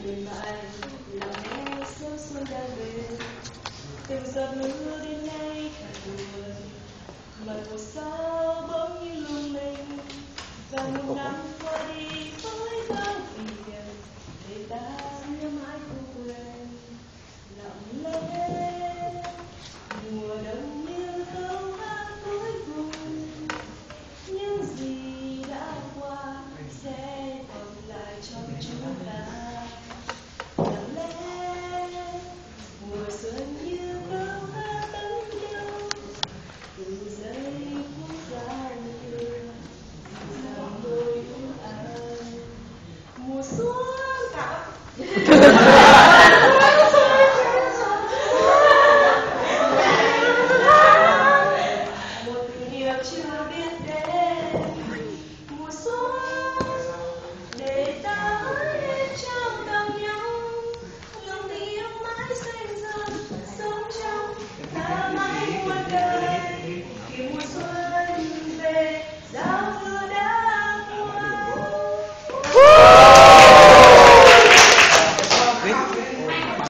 mềm mại lặng nghe sớm xuân đang về, từng giọt mưa đêm nay thật buồn, mặt một sao bỗng như lung linh, và một năm qua đi với bao phiền để ta nhớ mãi không quên. Lặng lẽ mùa đông như câu hát cuối cùng, những gì đã qua sẽ còn lại trong chúng ta. Lặng lẽ mùa xuân như câu hát ấm nhau, từ giây phút giao thừa rằng đôi ước anh mùa xuân cả